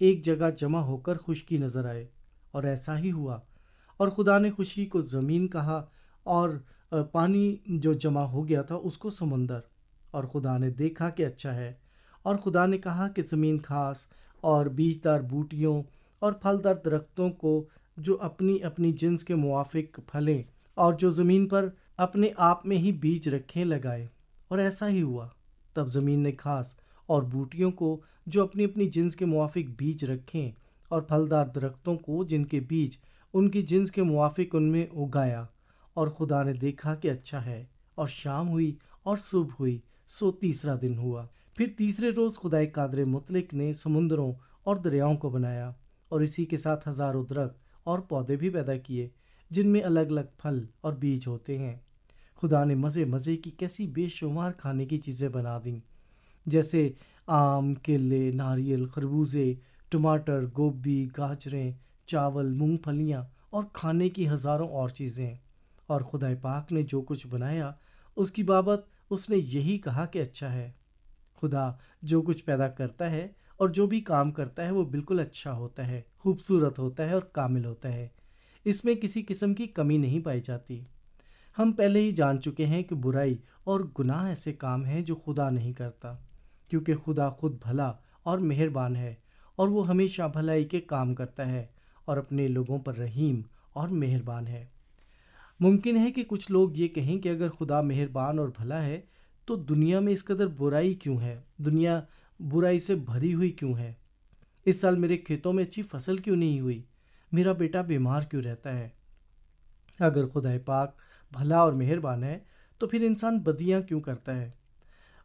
ایک جگہ جمع ہو کر خشکی نظر آئے، اور ایسا ہی ہوا۔ اور خدا نے خشکی کو زمین کہا، اور پانی جو جمع ہو گیا تھا اس کو سمندر۔ اور خدا نے دیکھا کہ اچھا ہے۔ اور خدا نے کہا کہ زمین گھاس اور بیجدار بوٹیوں اور پھلدار درختوں کو جو اپنی اپنی جنس کے موافق پھلیں اور جو زمین پر اپنے آپ میں ہی بیج رکھیں لگائے، اور ایسا ہی ہوا۔ تب زمین نے گھاس اور بوٹیوں کو جو اپنی اپنی جنس کے موافق بیج رکھیں اور پھلدار درختوں کو جن کے بیج ان کی جنس کے موافق ان میں اگایا۔ اور خدا نے دیکھا کہ اچھا ہے۔ اور شام ہوئی اور صبح ہوئی، سو تیسرا دن ہوا۔ پھر تیسرے روز خدائے قادر مطلق نے سمندروں اور دریاؤں کو بنایا، اور اسی کے ساتھ ہزاروں درخت اور پودے بھی پیدا کیے جن میں الگ الگ پھل اور بیج ہوتے ہیں۔ خدا نے مزے مزے کی کیسی بے شمار کھانے کی چیزیں بنا دیں، جیسے آم، کیلے، ناریل، خربوزے، ٹماٹر، گوبھی، گاجریں، چاول، مونگ پھلیاں اور کھانے کی ہزاروں اور چیزیں۔ اور خدائے پاک نے جو کچھ بنایا اس کی بابت اس نے یہی کہا کہ اچھا ہے۔ خدا جو کچھ پیدا کرتا ہے اور جو بھی کام کرتا ہے وہ بالکل اچھا ہوتا ہے، خوبصورت ہوتا ہے اور کامل ہوتا ہے۔ اس میں کسی قسم کی کمی نہیں پائی جاتی۔ ہم پہلے ہی جان چکے ہیں کہ برائی اور گناہ ایسے کام ہیں جو خدا نہیں کرتا، کیونکہ خدا خود بھلا اور مہربان ہے، اور وہ ہمیشہ بھلائی کے کام کرتا ہے اور اپنے لوگوں پر رحیم اور مہربان ہے۔ ممکن ہے کہ کچھ لوگ یہ کہیں کہ اگر خدا مہربان اور بھلا ہے تو دنیا میں اس قدر برائی کیوں ہے؟ دنیا برائی سے بھری ہوئی کیوں ہے؟ اس سال میرے کھیتوں میں اچھی فصل کیوں نہیں ہوئی؟ میرا بیٹا بیمار کیوں رہتا ہے؟ اگر خدائے پاک بھلا اور مہربان ہے تو پھر انسان بدیاں کیوں کرتا ہے؟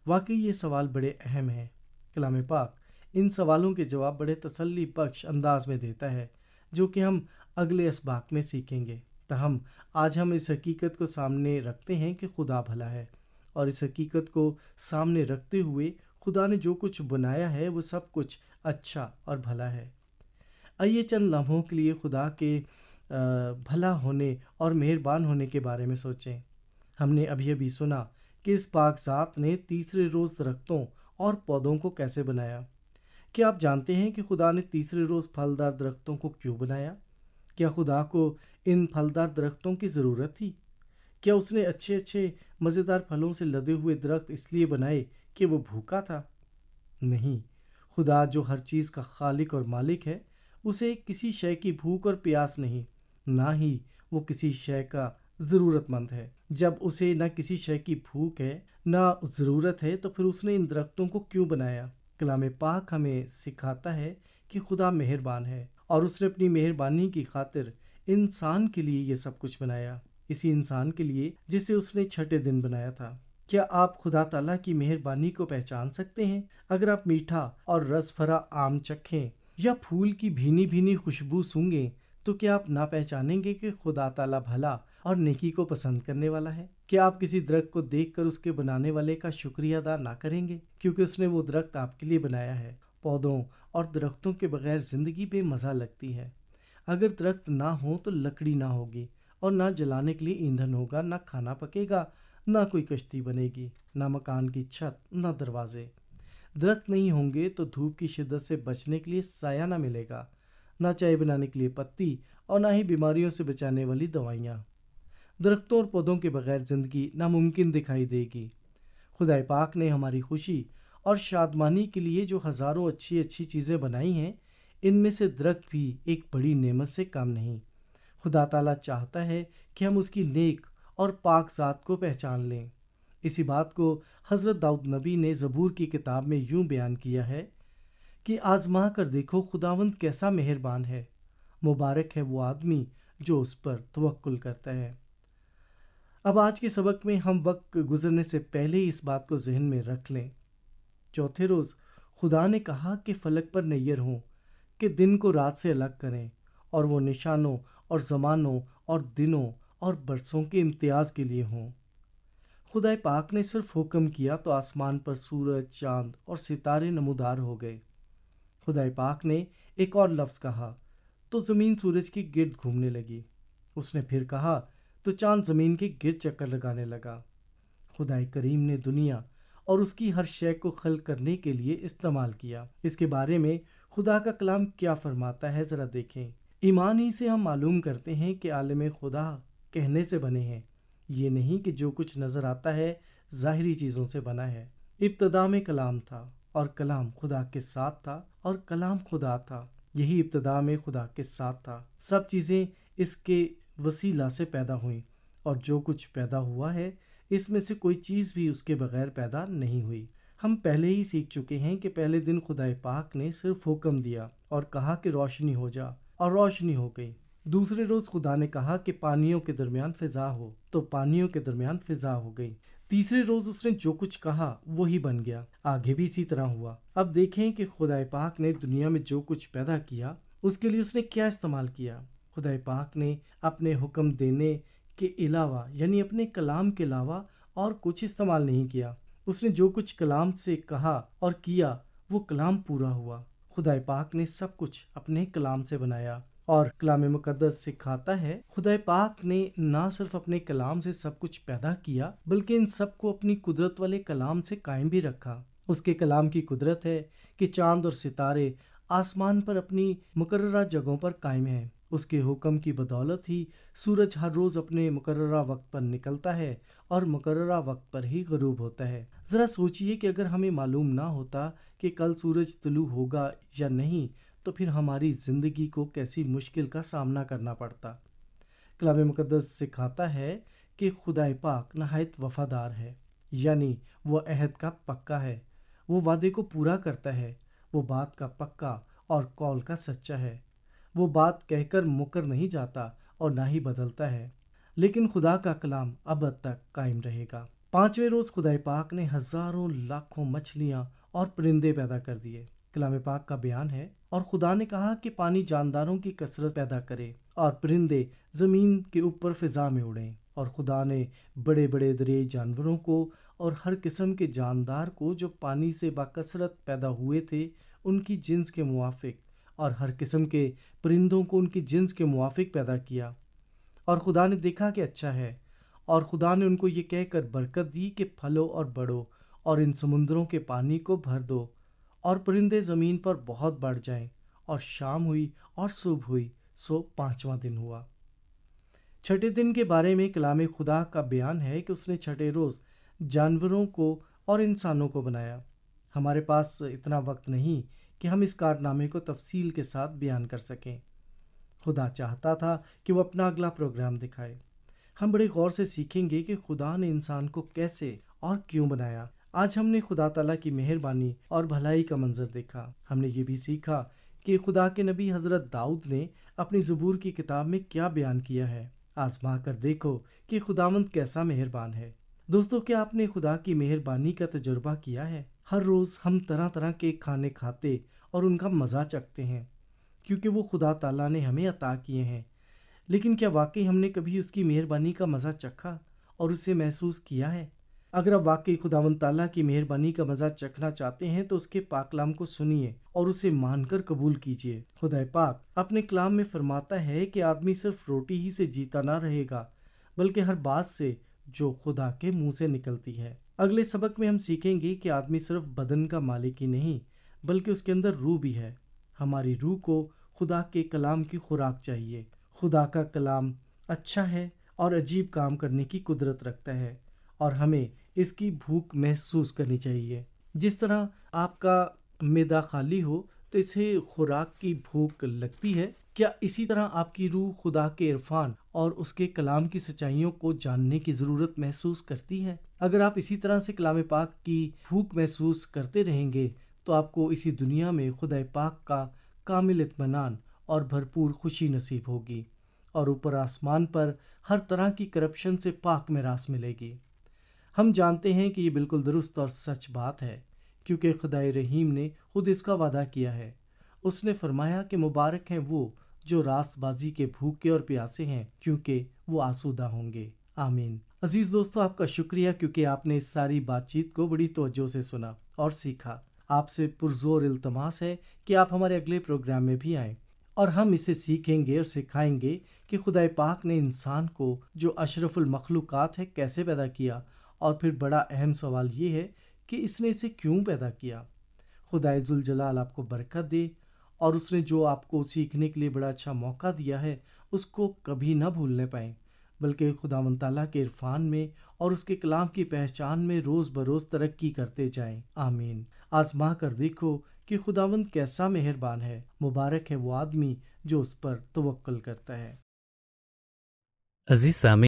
واقعی یہ سوال بڑے اہم ہیں۔ کلام پاک ان سوالوں کے جواب بڑے تسلی بخش انداز میں دیتا ہے، جو کہ ہم اگلے اسباق میں سیکھیں گے۔ تاہم آج ہم اس حقیقت کو سامنے رکھتے ہیں کہ خدا بھلا ہے، اور اس حقیقت کو سامنے رکھتے ہوئے خدا نے جو کچھ بنایا ہے وہ سب کچھ اچھا اور بھلا ہے۔ آئیے چند لمحوں کے لیے خدا کے بھلا ہونے اور مہربان ہونے کے بارے میں سوچیں۔ ہم نے ابھی ابھی سنا کہ اس پاک ذات نے تیسرے روز درختوں اور پودوں کو کیسے بنایا۔ کیا آپ جانتے ہیں کہ خدا نے تیسرے روز پھلدار درختوں کو کیوں بنایا؟ کیا خدا کو ان پھلدار درختوں کی ضرورت تھی؟ کیا اس نے اچھے اچھے مزیدار پھلوں سے لدے ہوئے درخت اس لیے بنائے کہ وہ بھوکا تھا؟ نہیں، خدا جو ہر چیز کا خالق اور مالک ہے، اسے کسی شے کی بھوک اور پیاس نہیں، نہ ہی وہ کسی شے کا ضرورت مند ہے۔ جب اسے نہ کسی شے کی بھوک ہے نہ ضرورت ہے تو پھر اس نے ان درختوں کو کیوں بنایا؟ کلام پاک ہمیں سکھاتا ہے کہ خدا مہربان ہے، اور اس نے اپنی مہربانی کی خاطر انسان کے لیے یہ سب کچھ بنایا، اسی انسان کے لیے جسے اس نے چھٹے دن بنایا تھا۔ کیا آپ خدا تعالیٰ کی مہربانی کو پہچان سکتے ہیں؟ اگر آپ میٹھا اور رس بھرا آم چکھیں یا پھول کی بھینی بھینی خوشبو سونگھیں تو کیا آپ نہ پہچانیں گے کہ خدا تعالیٰ بھلا اور نیکی کو پسند کرنے والا ہے؟ کیا آپ کسی درخت کو دیکھ کر اس کے بنانے والے کا شکریہ ادا نہ کریں گے، کیونکہ اس نے وہ درخت آپ کے لیے بنایا ہے؟ پودوں اور درختوں کے بغیر زندگی بے مزہ لگتی ہے۔ اگر درخت نہ ہو تو لکڑی نہ ہوگی، اور نہ جلانے کے لیے ایندھن ہوگا، نہ کھانا پکے گا، نہ کوئی کشتی بنے گی، نہ مکان کی چھت، نہ دروازے۔ درخت نہیں ہوں گے تو دھوپ کی شدت سے بچنے کے لیے سایہ نہ ملے گا، نہ چائے بنانے کے لیے پتی، اور نہ ہی بیماریوں سے بچانے والی دوائیاں۔ درختوں اور پودوں کے بغیر زندگی ناممکن دکھائی دے گی۔ خدائے پاک نے ہماری خوشی اور شادمانی کے لیے جو ہزاروں اچھی اچھی چیزیں بنائی ہیں، ان میں سے درخت بھی ایک بڑی نعمت سے کم نہیں۔ خدا تعالیٰ چاہتا ہے کہ ہم اس کی نیک اور پاک ذات کو پہچان لیں۔ اسی بات کو حضرت داؤد نبی نے زبور کی کتاب میں یوں بیان کیا ہے کہ آزما کر دیکھو خداوند کیسا مہربان ہے، مبارک ہے وہ آدمی جو اس پر توکل کرتا ہے۔ اب آج کے سبق میں ہم وقت گزرنے سے پہلے اس بات کو ذہن میں رکھ لیں۔ چوتھے روز خدا نے کہا کہ فلک پر نیر ہوں کہ دن کو رات سے الگ کریں، اور وہ نشانوں اور زمانوں اور دنوں اور برسوں کے امتیاز کے لیے ہوں۔ خدا پاک نے صرف حکم کیا تو آسمان پر سورج، چاند اور ستارے نمودار ہو گئے۔ خدا پاک نے ایک اور لفظ کہا تو زمین سورج کے گرد گھومنے لگی۔ اس نے پھر کہا تو چاند زمین کے گرد چکر لگانے لگا۔ خدا کریم نے دنیا اور اس کی ہر شے کو خلق کرنے کے لیے استعمال کیا۔ اس کے بارے میں خدا کا کلام کیا فرماتا ہے ذرا دیکھیں۔ ایمان ہی سے ہم معلوم کرتے ہیں کہ عالم خدا کہنے سے بنے ہیں، یہ نہیں کہ جو کچھ نظر آتا ہے ظاہری چیزوں سے بنا ہے۔ ابتدا میں کلام تھا اور کلام خدا کے ساتھ تھا اور کلام خدا تھا۔ یہی ابتدا میں خدا کے ساتھ تھا۔ سب چیزیں اس کے وسیلہ سے پیدا ہوئیں، اور جو کچھ پیدا ہوا ہے اس میں سے کوئی چیز بھی اس کے بغیر پیدا نہیں ہوئی۔ ہم پہلے ہی سیکھ چکے ہیں کہ پہلے دن خدا پاک نے صرف حکم دیا اور کہا کہ روشنی ہو جا، اور روشنی ہو گئی۔ دوسرے روز خدا نے کہا کہ پانیوں کے درمیان فضا ہو، تو پانیوں کے درمیان فضا ہو گئی۔ تیسرے روز اس نے جو کچھ کہا وہی بن گیا۔ آگے بھی اسی طرح ہوا۔ اب دیکھیں کہ خدا پاک نے دنیا میں جو کچھ پیدا کیا اس کے لیے اس نے کیا استعمال کیا۔ خدا پاک نے اپنے حکم دینے کے علاوہ، یعنی اپنے کلام کے علاوہ اور کچھ استعمال نہیں کیا۔ اس نے جو کچھ کلام سے کہا اور کیا وہ کلام پورا ہوا۔ خدا پاک نے سب کچھ اپنے کلام سے بنایا، اور کلام مقدس سکھاتا ہے خدا پاک نے نہ صرف اپنے کلام سے سب کچھ پیدا کیا بلکہ ان سب کو اپنی قدرت والے کلام سے قائم بھی رکھا۔ اس کے کلام کی قدرت ہے کہ چاند اور ستارے آسمان پر اپنی مقررہ جگہوں پر قائم ہیں۔ اس کے حکم کی بدولت ہی سورج ہر روز اپنے مقررہ وقت پر نکلتا ہے اور مقررہ وقت پر ہی غروب ہوتا ہے۔ ذرا سوچئے کہ اگر ہمیں معلوم نہ ہوتا کہ کل سورج طلوع ہوگا یا نہیں تو پھر ہماری زندگی کو کیسی مشکل کا سامنا کرنا پڑتا۔ کلام مقدس سکھاتا ہے کہ خدا پاک نہایت وفادار ہے، یعنی وہ عہد کا پکا ہے، وہ وعدے کو پورا کرتا ہے، وہ بات کا پکا اور قول کا سچا ہے۔ وہ بات کہہ کر مکر نہیں جاتا اور نہ ہی بدلتا ہے، لیکن خدا کا کلام ابد تک قائم رہے گا۔ پانچویں روز خدا پاک نے ہزاروں لاکھوں مچھلیاں اور پرندے پیدا کر دیے۔ کلام پاک کا بیان ہے، اور خدا نے کہا کہ پانی جانداروں کی کثرت پیدا کرے اور پرندے زمین کے اوپر فضا میں اڑیں۔ اور خدا نے بڑے بڑے دریائے جانوروں کو اور ہر قسم کے جاندار کو جو پانی سے باکثرت پیدا ہوئے تھے ان کی جنس کے موافق، اور ہر قسم کے پرندوں کو ان کی جنس کے موافق پیدا کیا۔ اور خدا نے دیکھا کہ اچھا ہے، اور خدا نے ان کو یہ کہہ کر برکت دی کہ پھلو اور بڑھو اور ان سمندروں کے پانی کو بھر دو، اور پرندے زمین پر بہت بڑھ جائیں۔ اور شام ہوئی اور صبح ہوئی، سو پانچواں دن ہوا۔ چھٹے دن کے بارے میں کلام خدا کا بیان ہے کہ اس نے چھٹے روز جانوروں کو اور انسانوں کو بنایا۔ ہمارے پاس اتنا وقت نہیں کہ ہم اس کارنامے کو تفصیل کے ساتھ بیان کر سکیں۔ خدا چاہتا تھا کہ وہ اپنا اگلا پروگرام دکھائے۔ ہم بڑے غور سے سیکھیں گے کہ خدا نے انسان کو کیسے اور کیوں بنایا۔ آج ہم نے خدا تعالیٰ کی مہربانی اور بھلائی کا منظر دیکھا۔ ہم نے یہ بھی سیکھا کہ خدا کے نبی حضرت داؤد نے اپنی زبور کی کتاب میں کیا بیان کیا ہے۔ آزما کر دیکھو کہ خداوند کیسا مہربان ہے۔ دوستو، کیا آپ نے خدا کی مہربانی کا تجربہ کیا ہے؟ ہر روز ہم طرح طرح کے کھانے کھاتے اور ان کا مزہ چکھتے ہیں کیونکہ وہ خدا تعالیٰ نے ہمیں عطا کیے ہیں، لیکن کیا واقعی ہم نے کبھی اس کی مہربانی کا مزہ چکھا اور اسے محسوس کیا ہے؟ اگر آپ واقعی خداوند تعالیٰ کی مہربانی کا مزہ چکھنا چاہتے ہیں تو اس کے پاک کلام کو سنیے اور اسے مان کر قبول کیجیے۔ خدا پاک اپنے کلام میں فرماتا ہے کہ آدمی صرف روٹی ہی سے جیتا نہ رہے گا بلکہ ہر بات سے جو خدا کے منہ سے نکلتی ہے۔ اگلے سبق میں ہم سیکھیں گے کہ آدمی صرف بدن کا مالک ہی نہیں بلکہ اس کے اندر روح بھی ہے۔ ہماری روح کو خدا کے کلام کی خوراک چاہیے۔ خدا کا کلام اچھا ہے اور عجیب کام کرنے کی قدرت رکھتا ہے، اور ہمیں اس کی بھوک محسوس کرنی چاہیے۔ جس طرح آپ کا معدہ خالی ہو تو اسے خوراک کی بھوک لگتی ہے، کیا اسی طرح آپ کی روح خدا کے عرفان اور اس کے کلام کی سچائیوں کو جاننے کی ضرورت محسوس کرتی ہے؟ اگر آپ اسی طرح سے کلام پاک کی بھوک محسوس کرتے رہیں گے تو آپ کو اسی دنیا میں خدا پاک کا کامل اطمینان اور بھرپور خوشی نصیب ہوگی، اور اوپر آسمان پر ہر طرح کی کرپشن سے پاک میراث ملے گی۔ ہم جانتے ہیں کہ یہ بالکل درست اور سچ بات ہے، کیونکہ خدائے رحیم نے خود اس کا وعدہ کیا ہے۔ اس نے فرمایا کہ مبارک ہیں وہ جو راست بازی کے بھوکے اور پیاسے ہیں، کیونکہ وہ آسودہ ہوں گے۔ آمین۔ عزیز دوستو، آپ کا شکریہ کیونکہ آپ نے اس ساری بات چیت کو بڑی توجہ سے سنا اور سیکھا۔ آپ سے پرزور التماس ہے کہ آپ ہمارے اگلے پروگرام میں بھی آئیں اور ہم اسے سیکھیں گے اور سکھائیں گے کہ خدا پاک نے انسان کو جو اشرف المخلوقات ہے کیسے پیدا کیا، اور پھر بڑا اہم سوال یہ ہے کہ اس نے اسے کیوں پیدا کیا۔ خدا ذوالجلال آپ کو برکت دے اور اس نے جو آپ کو سیکھنے کے لیے بڑا اچھا موقع دیا ہے اس کو کبھی نہ بھولنے پائیں، بلکہ خداوند تعالیٰ کے عرفان میں اور اس کے کلام کی پہچان میں روز بروز ترقی کرتے جائیں۔ آمین۔ آزما کر دیکھو کہ خداوند کیسا مہربان ہے، مبارک ہے وہ آدمی جو اس پر توکل کرتا ہے۔ عزیز سامعین،